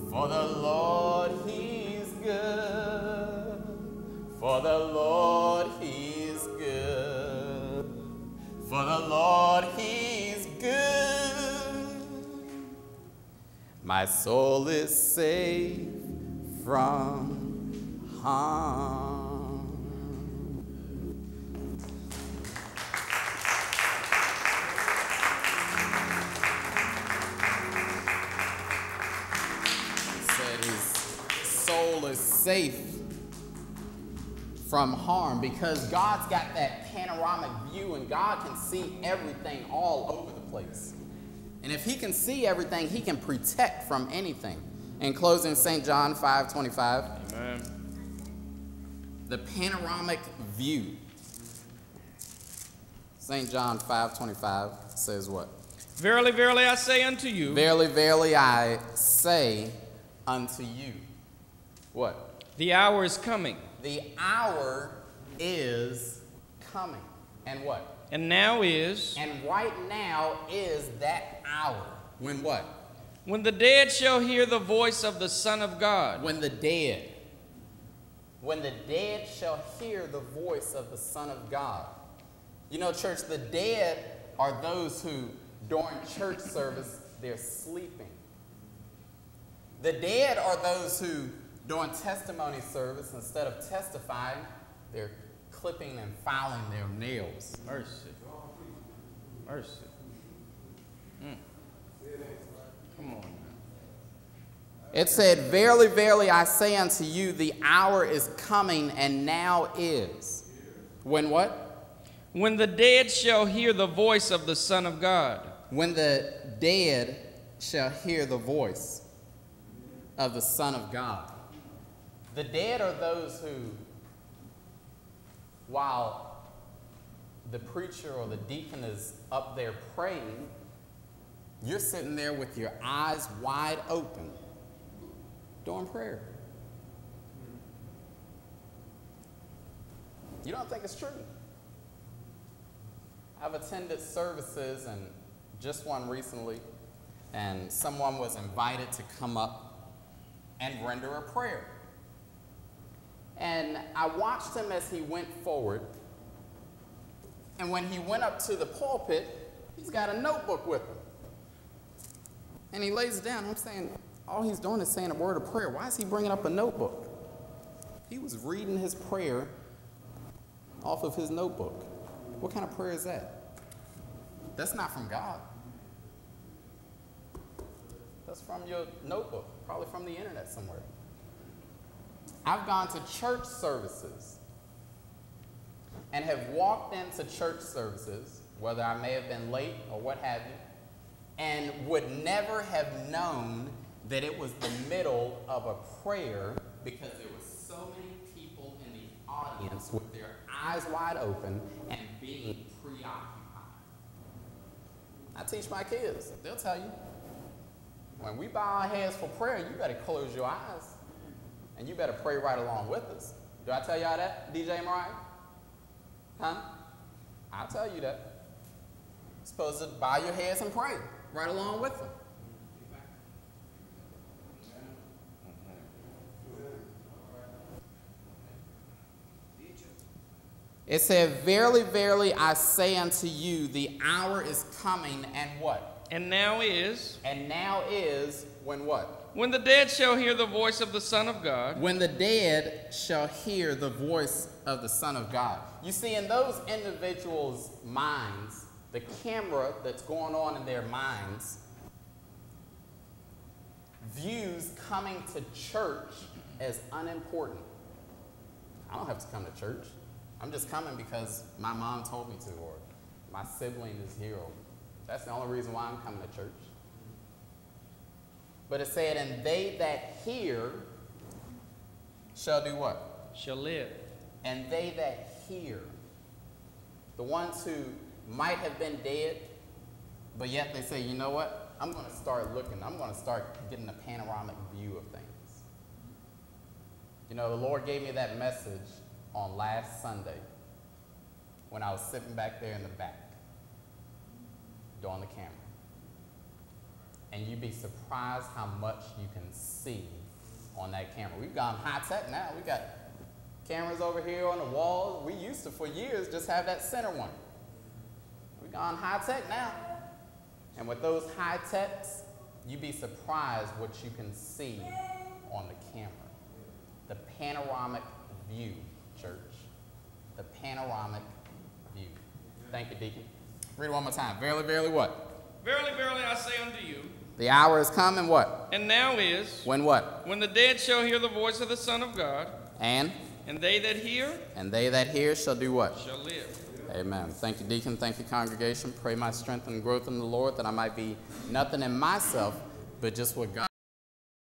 For the Lord, He's good. For the Lord, He's good. For the Lord, He's good. My soul is safe from harm. Said his soul is safe from harm because God's got that panoramic view and God can see everything all over the place. And if He can see everything, He can protect from anything. In closing, St. John 5:25. Amen. The panoramic view. St. John 5:25 says what? Verily, verily, I say unto you. Verily, verily, I say unto you. What? The hour is coming. The hour is coming. And what? And now is. And right now is that hour. When what? When the dead shall hear the voice of the Son of God. When the dead shall hear the voice of the Son of God. You know, church, the dead are those who, during church service, they're sleeping. The dead are those who, during testimony service, instead of testifying, they're clipping and filing their nails. Mercy. Mercy. Come on now. It said, verily, verily, I say unto you, the hour is coming and now is. When what? When the dead shall hear the voice of the Son of God. When the dead shall hear the voice of the Son of God. The dead are those who, while the preacher or the deacon is up there praying, you're sitting there with your eyes wide open doing prayer. You don't think it's true? I've attended services, and just one recently, and someone was invited to come up and render a prayer. And I watched him as he went forward, and when he went up to the pulpit, he's got a notebook with him. And he lays it down. I'm saying, all he's doing is saying a word of prayer. Why is he bringing up a notebook? He was reading his prayer off of his notebook. What kind of prayer is that? That's not from God. That's from your notebook, probably from the internet somewhere. I've gone to church services and have walked into church services, whether I may have been late or what have you, and would never have known that it was the middle of a prayer because there were so many people in the audience with their eyes wide open and being preoccupied. I teach my kids. They'll tell you, when we bow our heads for prayer, you better close your eyes and you better pray right along with us. Do I tell y'all that, DJ Mariah? Huh? I'll tell you that. You're supposed to bow your heads and pray right along with them. It said, verily, verily, I say unto you, the hour is coming, and what? And now is. And now is, when what? When the dead shall hear the voice of the Son of God. When the dead shall hear the voice of the Son of God. You see, in those individuals' minds, the camera that's going on in their minds views coming to church as unimportant. I don't have to come to church. I'm just coming because my mom told me to, or my sibling is here. Or that's the only reason why I'm coming to church. But it said, and they that hear shall do what? Shall live. And they that hear, the ones who might have been dead, but yet they say, you know what? I'm going to start looking. I'm going to start getting a panoramic view of things. You know, the Lord gave me that message on last Sunday when I was sitting back there in the back doing the camera. and you'd be surprised how much you can see on that camera. We've gone high tech now. We got cameras over here on the walls. We used to, for years, just have that center one. We've gone high tech now. And with those high techs, you'd be surprised what you can see on the camera. The panoramic view, church. The panoramic view. Thank you, Deacon. Read it one more time. Verily, verily what? Verily, verily, I say unto you, the hour is come and what? and now is, When what? when the dead shall hear the voice of the Son of God, And they that hear they that hear shall do what? shall live. Amen. Thank you, Deacon. Thank you, congregation. Pray my strength and growth in the Lord, that I might be nothing in myself, but just what God